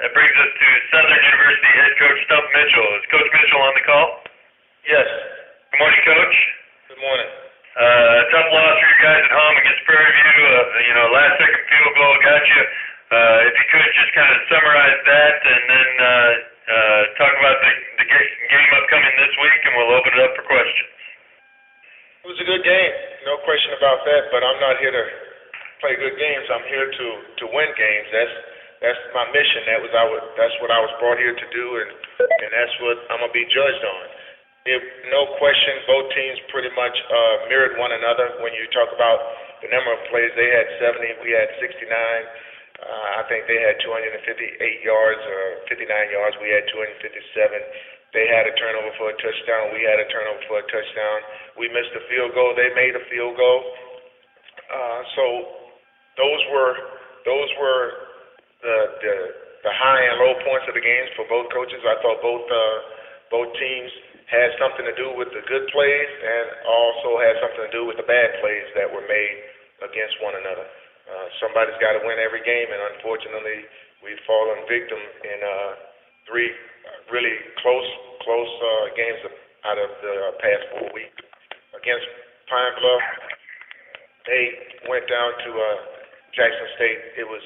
That brings us to Southern University head coach Stump Mitchell. Is Coach Mitchell on the call? Yes. Good morning, Coach. Good morning. Tough loss for you guys at home against Prairie View. Last second field goal got you. If you could just kind of summarize that and then talk about the game upcoming this week, and we'll open it up for questions. It was a good game, no question about that, but I'm not here to play good games. I'm here to win games. That's my mission. That's what I was brought here to do, and that's what I'm going to be judged on. No question, both teams pretty much mirrored one another. When you talk about the number of plays, they had 70, we had 69. I think they had 258 yards or 59 yards. We had 257. They had a turnover for a touchdown. We had a turnover for a touchdown. We missed a field goal. They made a field goal. So those were the high and low points of the games for both coaches. I thought both teams had something to do with the good plays and also had something to do with the bad plays that were made against one another. Somebody's got to win every game, and unfortunately, we've fallen victim in three really close games out of the past 4 weeks. Against Pine Bluff, they went down to Jackson State. It was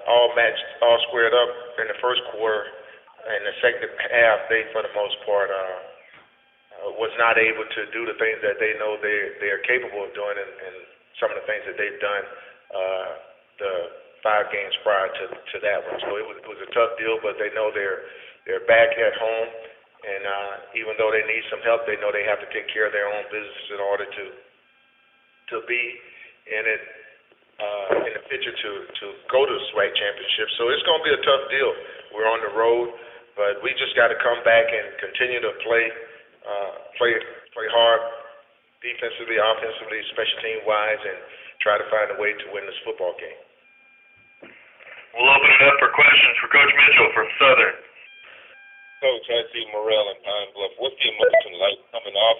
all matched, all squared up in the first quarter. In the second half, they, for the most part, was not able to do the things that they know they are capable of doing, and some of the things that they've done the 5 games prior to that one. So it was a tough deal, but they know they're back at home, and even though they need some help, they know they have to take care of their own business in order to be in it in the picture to go to the SWAC championship. So it's going to be a tough deal. We're on the road, but we just got to come back and continue to play hard, defensively, offensively, special team wise, and try to find a way to win this football game. We'll open it up for questions for Coach Mitchell from Southern. Coach, I see Morrell and Pine Bluff. What's the emotion like coming off,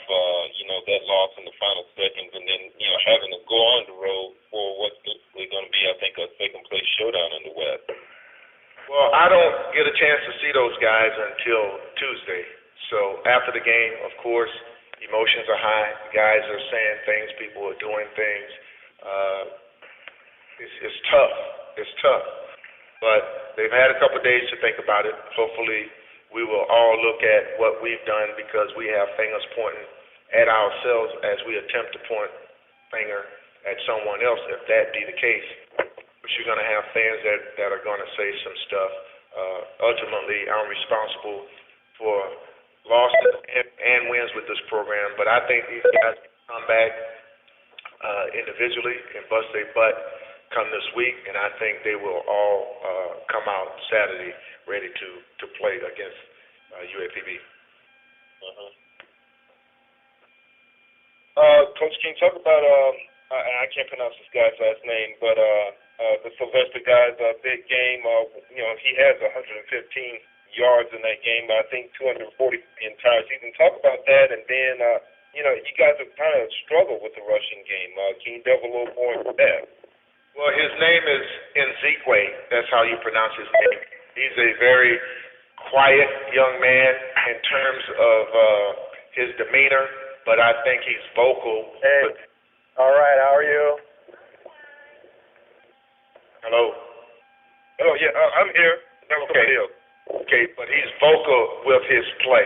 that loss in the final seconds, and then, having to go on the road for what's basically going to be, I think, a second-place showdown in the West? Well, I don't get a chance to see those guys until Tuesday. So after the game, of course, emotions are high. Guys are saying things. People are doing things. It's tough. It's tough. But they've had a couple of days to think about it. Hopefully, we will all look at what we've done because we have fingers pointing at ourselves as we attempt to point finger at someone else, if that be the case. But you're going to have fans that are going to say some stuff. Ultimately, I'm responsible for losses and wins with this program, but I think these guys come back individually and bust their butt come this week, and I think they will all come out Saturday ready to play against UAPB. Coach, can you talk about, I can't pronounce this guy's last name, but the Sylvester guy's big game. He has 115 yards in that game, but I think 240 the entire season. Talk about that, and then, you guys have kind of struggled with the rushing game. Can you delve a little more into that? Well, his name is Nzikwe. That's how you pronounce his name. He's a very quiet young man in terms of his demeanor, but I think he's vocal. Hey, all right, how are you? Hello? Oh, yeah, I'm here. That was somebody else. Okay, but he's vocal with his play.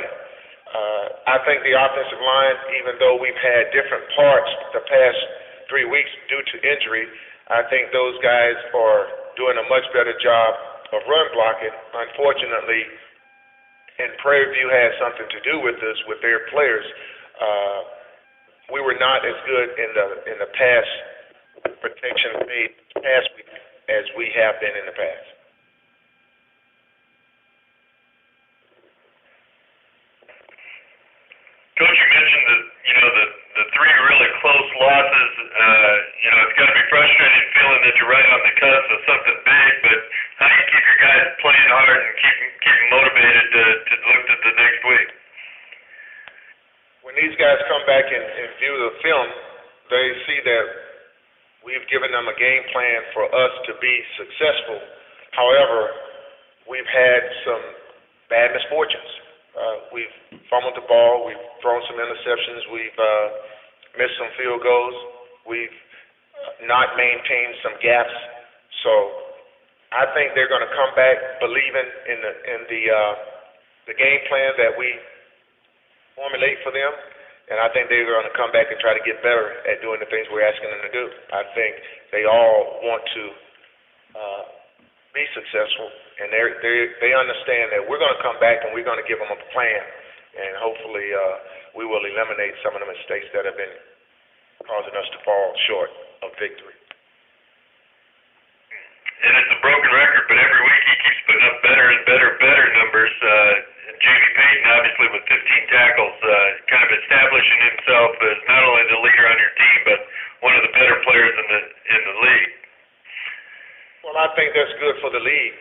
I think the offensive line, even though we've had different parts the past 3 weeks due to injury, I think those guys are doing a much better job of run blocking. Unfortunately, and Prairie View had something to do with this, with their players. We were not as good in the pass protection pass week as we have been in the past. Coach, you mentioned the 3 really close losses. It's got to be frustrating feeling that you're right on the cusp of something big, but how do you keep your guys playing hard and keep them motivated to look at the next week? When these guys come back and view the film, they see that we've given them a game plan for us to be successful However, we've had some bad misfortunes. We've fumbled the ball. We've thrown some interceptions. We've missed some field goals. We've not maintained some gaps. So I think they're going to come back believing in the game plan that we formulate for them, and I think they're going to come back and try to get better at doing the things we're asking them to do. I think they all want to be successful, and they understand that we're going to come back and we're going to give them a plan, and hopefully we will eliminate some of the mistakes that have been causing us to fall short of victory. And it's a broken record, but every week he keeps putting up better and better numbers. Jamie Payton, obviously, with 15 tackles, kind of establishing himself as not only the leader on your team, but one of the better players in the league. Well, I think that's good for the league,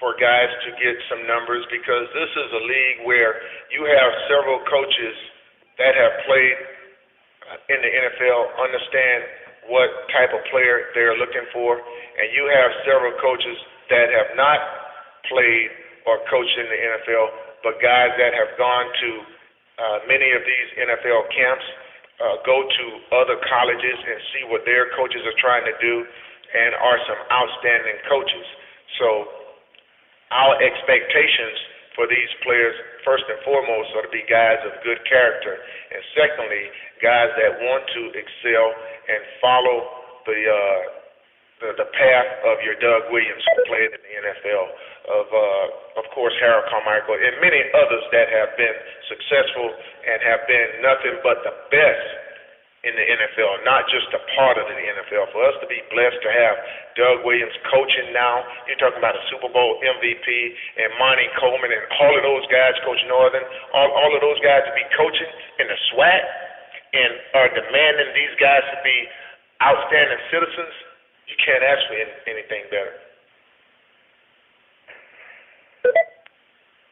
for guys to get some numbers, because this is a league where you have several coaches that have played in the NFL, understand what type of player they're looking for, and you have several coaches that have not played or coached in the NFL, but guys that have gone to many of these NFL camps, go to other colleges and see what their coaches are trying to do, and are some outstanding coaches. So our expectations for these players, first and foremost, are to be guys of good character, and secondly, guys that want to excel and follow the path of your Doug Williams, who played in the NFL, of course, Harold Carmichael, and many others that have been successful and have been nothing but the best in the NFL, not just a part of the NFL. For us to be blessed to have Doug Williams coaching now, you're talking about a Super Bowl MVP, and Monty Coleman and all of those guys, Coach Northern, all of those guys to be coaching in the SWAC and are demanding these guys to be outstanding citizens. You can't ask for anything better.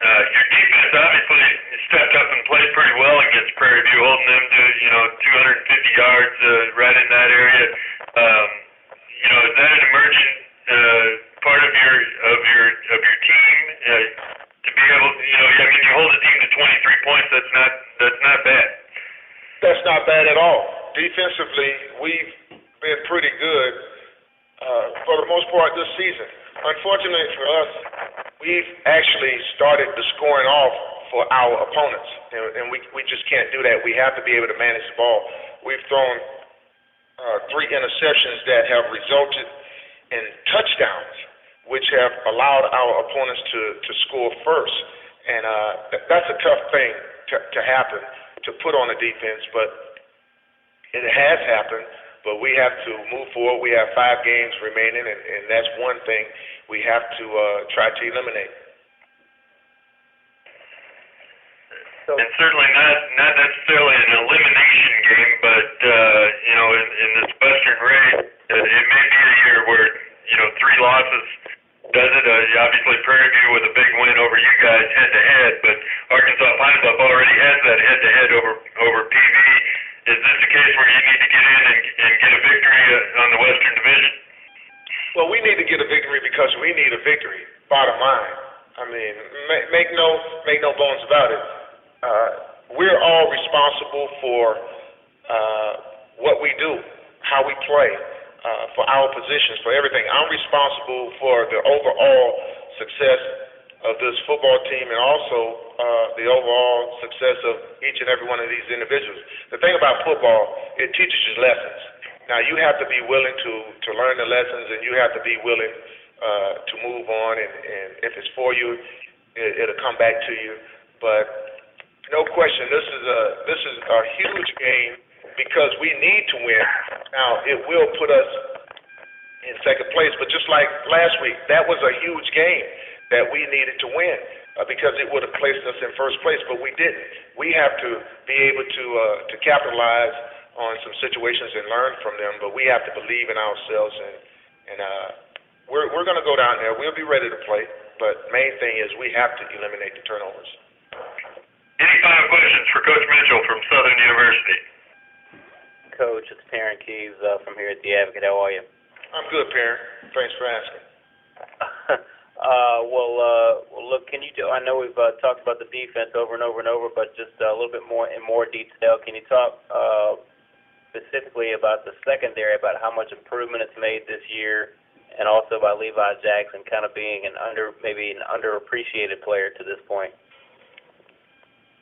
Your defense obviously stepped up and played pretty well against Prairie View, holding them to 250 yards right in that area. Is that an emerging part of your team to be able to, you hold a team to 23 points. That's not bad. That's not bad at all. Defensively, we've been pretty good for the most part this season. Unfortunately for us, we've actually started the scoring off for our opponents, and we just can't do that. We have to be able to manage the ball. We've thrown 3 interceptions that have resulted in touchdowns, which have allowed our opponents to score first, and that's a tough thing to happen, to put on a defense, but it has happened. But we have to move forward. We have 5 games remaining, and that's one thing we have to try to eliminate. And certainly not necessarily an elimination game, but in this Western race, it may be a year where 3 losses does it. Obviously, Prairie View with a big win over you guys head-to-head, but Arkansas Pine Bluff already has that head-to-head over PV. Is this a case where you need to get in and get a victory on the Western Division? Well, we need to get a victory because we need a victory, bottom line. I mean, make no bones about it. We're all responsible for what we do, how we play, for our positions, for everything. I'm responsible for the overall success of this football team and also the overall success of each and every one of these individuals. The thing about football, it teaches you lessons. Now, you have to be willing to learn the lessons, and you have to be willing to move on, and if it's for you, it'll come back to you. But no question, this is a huge game because we need to win. Now, it will put us in second place, but just like last week, that was a huge game that we needed to win because it would have placed us in first place, but we didn't. We have to be able to capitalize on some situations and learn from them, but we have to believe in ourselves, and we're going to go down there. We'll be ready to play, but main thing is we have to eliminate the turnovers. Any final questions for Coach Mitchell from Southern University? Coach, it's Perrin Keys from here at The Advocate. How are you? I'm good, Perrin. Thanks for asking. Well, look, can you do? I know we've talked about the defense over and over and over, but just a little bit more in more detail. Can you talk specifically about the secondary, about how much improvement it's made this year, and also about Levi Jackson kind of being maybe an underappreciated player to this point?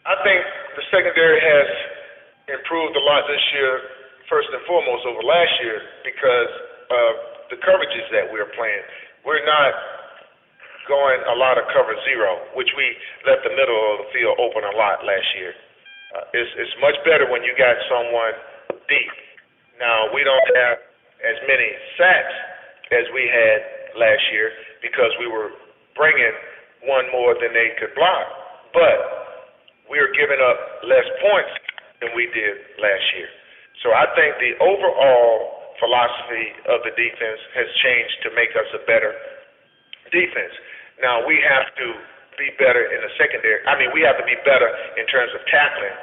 I think the secondary has improved a lot this year, first and foremost over last year, because of the coverages that we're playing. We're not going a lot of cover zero, which we left the middle of the field open a lot last year. It's much better when you got someone deep. Now, we don't have as many sacks as we had last year because we were bringing one more than they could block, but we are giving up less points than we did last year. So I think the overall philosophy of the defense has changed to make us a better defense. Now, we have to be better in the secondary. I mean, we have to be better in terms of tackling.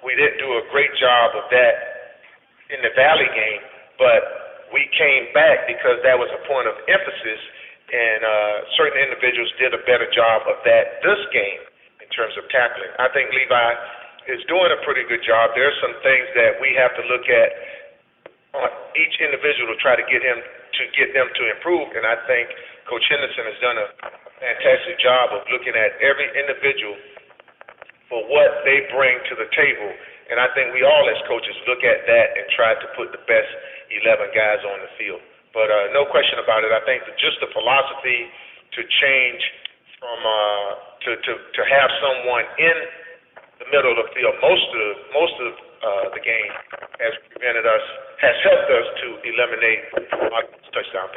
We didn't do a great job of that in the Valley game, but we came back because that was a point of emphasis, and certain individuals did a better job of that this game in terms of tackling. I think Levi is doing a pretty good job. There are some things that we have to look at on each individual to try to get them to improve, and I think Coach Henderson has done a fantastic job of looking at every individual for what they bring to the table, and I think we all as coaches look at that and try to put the best 11 guys on the field. But no question about it, I think that just the philosophy to change from to have someone in the middle of the field most of the game has helped us to eliminate touchdown passes.